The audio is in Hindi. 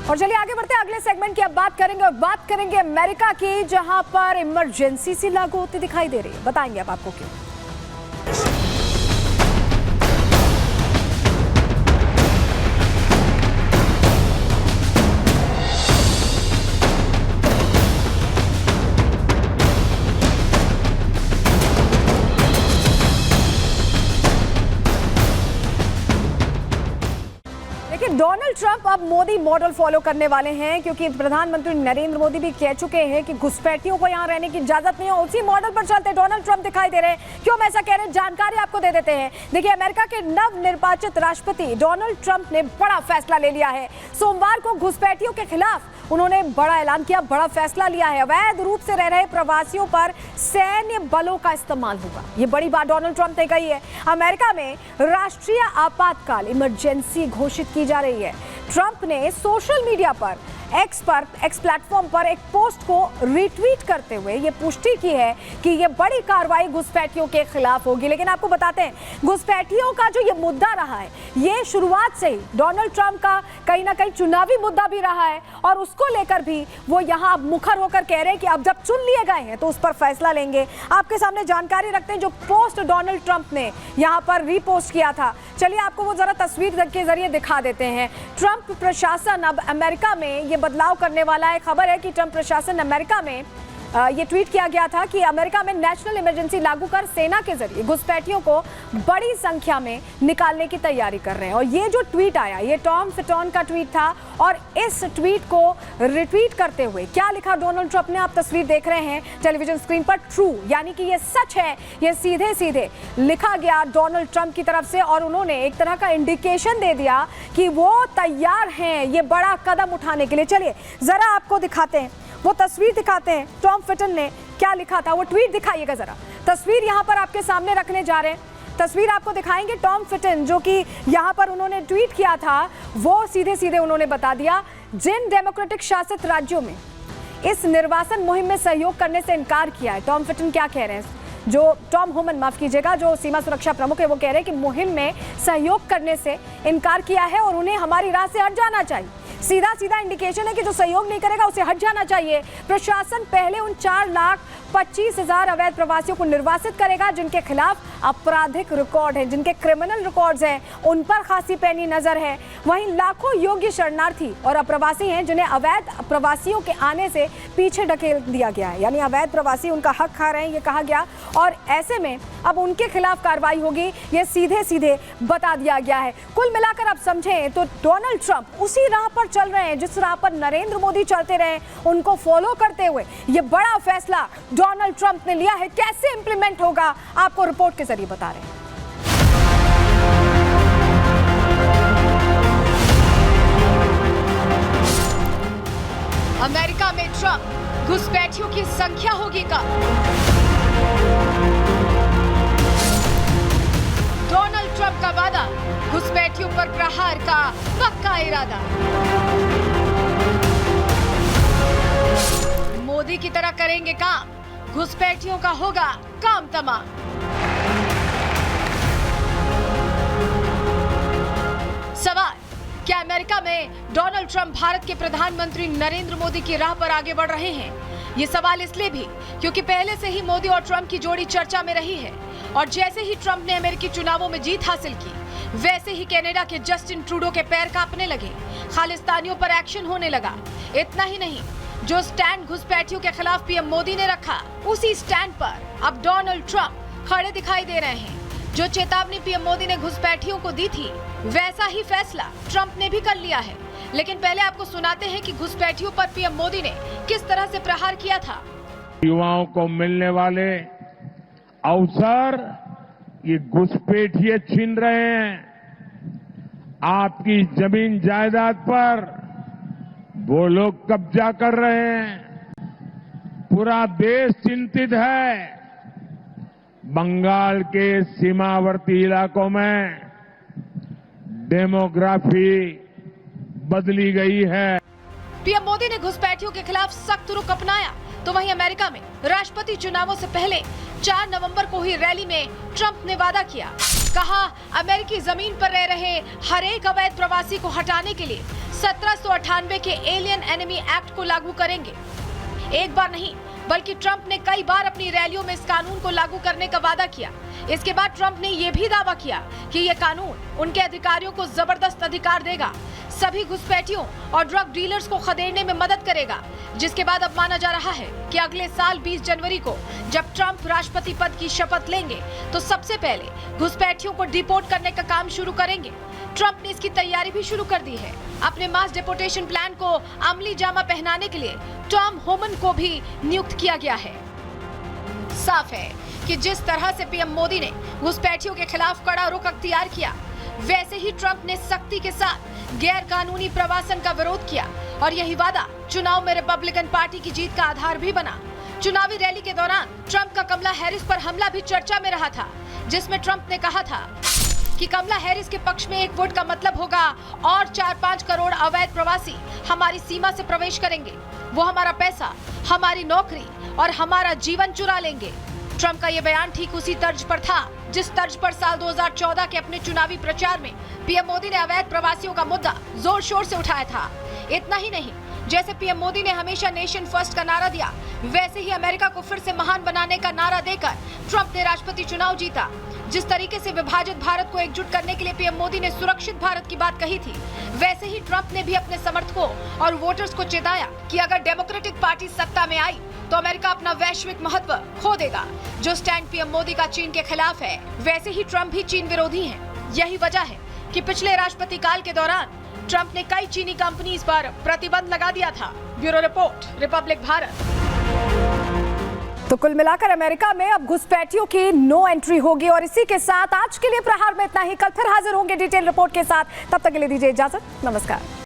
और चलिए आगे बढ़ते हैं अगले सेगमेंट की। अब बात करेंगे और बात करेंगे अमेरिका की, जहां पर इमरजेंसी सी लागू होती दिखाई दे रही है। बताएंगे अब आपको क्यों। डोनाल्ड ट्रंप अब मोदी मॉडल फॉलो करने वाले हैं, क्योंकि प्रधानमंत्री नरेंद्र मोदी भी कह चुके हैं कि घुसपैठियों को यहां रहने की इजाजत नहीं है। उसी मॉडल पर चलते डोनाल्ड ट्रंप दिखाई दे रहे हैं। क्यों हम ऐसा कह रहे हैं, जानकारी आपको दे देते हैं। देखिए, अमेरिका के नवनिर्वाचित राष्ट्रपति डोनाल्ड ट्रंप ने बड़ा फैसला ले लिया है। सोमवार को घुसपैठियों के खिलाफ उन्होंने बड़ा ऐलान किया, बड़ा फैसला लिया है। अवैध रूप से रह रहे प्रवासियों पर सैन्य बलों का इस्तेमाल होगा। ये बड़ी बात डोनाल्ड ट्रंप ने कही है। अमेरिका में राष्ट्रीय आपातकाल इमरजेंसी घोषित की जा रही है। ट्रंप ने सोशल मीडिया पर एक्स प्लेटफॉर्म पर एक पोस्ट को रिट्वीट करते हुए ये पुष्टि की है कि ये बड़ी कार्रवाई घुसपैठियों के खिलाफ होगी। लेकिन आपको बताते हैं, घुसपैठियों का जो ये मुद्दा रहा है, ये शुरुआत से ही डोनाल्ड ट्रंप का कहीं ना कहीं चुनावी मुद्दा भी रहा है, और उसको लेकर भी वो यहाँ अब मुखर होकर कह रहे हैं कि अब जब चुन लिए गए हैं तो उस पर फैसला लेंगे। आपके सामने जानकारी रखते हैं, जो पोस्ट डोनाल्ड ट्रंप ने यहाँ पर रीपोस्ट किया था। चलिए आपको वो जरा तस्वीर के जरिए दिखा देते हैं। ट्रंप प्रशासन अब अमेरिका में ये बदलाव करने वाला है। खबर है कि ट्रंप प्रशासन अमेरिका में ये ट्वीट किया गया था कि अमेरिका में नेशनल इमरजेंसी लागू कर सेना के जरिए घुसपैठियों को बड़ी संख्या में निकालने की तैयारी कर रहे हैं। और ये जो ट्वीट आया, ये टॉम फिटोन का ट्वीट था, और इस ट्वीट को रिट्वीट करते हुए क्या लिखा डोनाल्ड ट्रंप ने, आप तस्वीर देख रहे हैं टेलीविजन स्क्रीन पर। ट्रू, यानी कि ये सच है, ये सीधे सीधे लिखा गया डोनाल्ड ट्रंप की तरफ से, और उन्होंने एक तरह का इंडिकेशन दे दिया कि वो तैयार हैं ये बड़ा कदम उठाने के लिए। चलिए जरा आपको दिखाते हैं, वो तस्वीर दिखाते हैं। टॉम फिटन ने क्या लिखा था, वो ट्वीट दिखाइएगा जरा। तस्वीर यहां पर आपके सामने रखने जा रहे हैं। तस्वीर आपको दिखाएंगे। टॉम फिटन जो कि यहां पर उन्होंने ट्वीट किया था, वो सीधे सीधे उन्होंने बता दिया, जिन डेमोक्रेटिक शासित राज्यों में इस निर्वासन मुहिम में सहयोग करने से इनकार किया है। टॉम फिटन क्या कह रहे हैं, जो टॉम होमन, माफ कीजिएगा, जो सीमा सुरक्षा प्रमुख है, वो कह रहे हैं कि मुहिम में सहयोग करने से इनकार किया है और उन्हें हमारी राह से हट जाना चाहिए। सीधा सीधा इंडिकेशन है कि जो सहयोग नहीं करेगा उसे हट जाना चाहिए। प्रशासन पहले उन 4,25,000 अवैध प्रवासियों को निर्वासित करेगा जिनके खिलाफ आपराधिक रिकॉर्ड है, जिनके क्रिमिनल रिकॉर्ड्स हैं, उन पर खासी पैनी नजर है। वहीं लाखों योग्य शरणार्थी और अप्रवासी हैं जिन्हें अवैध प्रवासियों के आने से पीछे ढकेल दिया गया है, यानी अवैध प्रवासी उनका हक खा रहे हैं, ये कहा गया। और ऐसे में अब उनके खिलाफ कार्रवाई होगी, ये सीधे सीधे बता दिया गया है। कुल मिलाकर आप समझें तो डोनाल्ड ट्रंप उसी राह पर चल रहे हैं जिस राह पर नरेंद्र मोदी चलते रहे, उनको फॉलो करते हुए ये बड़ा फैसला डोनाल्ड ट्रंप ने लिया है। कैसे इंप्लीमेंट होगा, आपको रिपोर्ट के जरिए बता रहे हैं। अमेरिका में ट्रंप, घुसपैठियों की संख्या होगी कम। डोनाल्ड ट्रंप का वादा, घुसपैठियों पर प्रहार का पक्का इरादा। मोदी की तरह करेंगे काम, घुसपैठियों का होगा काम तमाम। सवाल, क्या अमेरिका में डोनाल्ड ट्रंप भारत के प्रधानमंत्री नरेंद्र मोदी की राह पर आगे बढ़ रहे हैं? ये सवाल इसलिए भी क्योंकि पहले से ही मोदी और ट्रंप की जोड़ी चर्चा में रही है, और जैसे ही ट्रंप ने अमेरिकी चुनावों में जीत हासिल की, वैसे ही कनाडा के जस्टिन ट्रूडो के पैर कांपने लगे, खालिस्तानियों पर एक्शन होने लगा। इतना ही नहीं, जो स्टैंड घुसपैठियों के खिलाफ पीएम मोदी ने रखा, उसी स्टैंड पर अब डोनाल्ड ट्रंप खड़े दिखाई दे रहे हैं। जो चेतावनी पीएम मोदी ने घुसपैठियों को दी थी, वैसा ही फैसला ट्रंप ने भी कर लिया है। लेकिन पहले आपको सुनाते हैं कि घुसपैठियों पर पीएम मोदी ने किस तरह से प्रहार किया था। युवाओं को मिलने वाले अवसर ये घुसपैठिए छीन रहे हैं। आपकी जमीन जायदाद पर वो लोग कब्जा कर रहे हैं। पूरा देश चिंतित है। बंगाल के सीमावर्ती इलाकों में डेमोग्राफी बदली गई है। पीएम मोदी ने घुसपैठियों के खिलाफ सख्त रुख अपनाया। तो वहीं अमेरिका में राष्ट्रपति चुनावों से पहले 4 नवंबर को हुई रैली में ट्रंप ने वादा किया, कहा अमेरिकी जमीन पर रह रहे हर एक अवैध प्रवासी को हटाने के लिए 1798 के एलियन एनिमी एक्ट को लागू करेंगे। एक बार नहीं बल्कि ट्रंप ने कई बार अपनी रैलियों में इस कानून को लागू करने का वादा किया। इसके बाद ट्रंप ने यह भी दावा किया कि यह कानून उनके अधिकारियों को जबरदस्त अधिकार देगा, सभी घुसपैठियों और ड्रग डीलर्स को खदेड़ने में मदद करेगा। जिसके बाद अब माना जा रहा है कि अगले साल 20 जनवरी को जब ट्रंप राष्ट्रपति पद की शपथ लेंगे तो सबसे पहले घुसपैठियों को डिपोर्ट करने का काम शुरू करेंगे। ट्रंप ने इसकी तैयारी भी शुरू कर दी है। अपने मास डिपोर्टेशन प्लान को अमली जामा पहनाने के लिए टॉम होमन को भी नियुक्त किया गया है। साफ है कि जिस तरह से पीएम मोदी ने घुसपैठियों के खिलाफ कड़ा रुख अख्तियार किया, वैसे ही ट्रंप ने सख्ती के साथ गैर कानूनी प्रवासन का विरोध किया और यही वादा चुनाव में रिपब्लिकन पार्टी की जीत का आधार भी बना। चुनावी रैली के दौरान ट्रंप का कमला हैरिस पर हमला भी चर्चा में रहा था, जिसमें ट्रंप ने कहा था कि कमला हैरिस के पक्ष में 1 वोट का मतलब होगा और 4-5 करोड़ अवैध प्रवासी हमारी सीमा से प्रवेश करेंगे। वो हमारा पैसा, हमारी नौकरी और हमारा जीवन चुरा लेंगे। ट्रंप का ये बयान ठीक उसी तर्ज पर था जिस तर्ज पर साल 2014 के अपने चुनावी प्रचार में पीएम मोदी ने अवैध प्रवासियों का मुद्दा जोर शोर से उठाया था। इतना ही नहीं, जैसे पीएम मोदी ने हमेशा नेशन फर्स्ट का नारा दिया, वैसे ही अमेरिका को फिर से महान बनाने का नारा देकर ट्रंप ने राष्ट्रपति चुनाव जीता। जिस तरीके से विभाजित भारत को एकजुट करने के लिए पीएम मोदी ने सुरक्षित भारत की बात कही थी, वैसे ही ट्रंप ने भी अपने समर्थकों और वोटर्स को चेताया कि अगर डेमोक्रेटिक पार्टी सत्ता में आई तो अमेरिका अपना वैश्विक महत्व खो देगा। जो स्टैंड पीएम मोदी का चीन के खिलाफ है, वैसे ही ट्रंप भी चीन विरोधी हैं। यही वजह है कि पिछले राष्ट्रपति काल के दौरान ट्रंप ने कई चीनी कंपनीज पर प्रतिबंध लगा दिया था। Bureau report, Republic Bharat. तो कुल मिलाकर अमेरिका में अब घुसपैठियों की नो एंट्री होगी। और इसी के साथ आज के लिए प्रहार में इतना ही। कल फिर हाजिर होंगे डिटेल रिपोर्ट के साथ। तब तक के लिए दीजिए इजाजत। नमस्कार।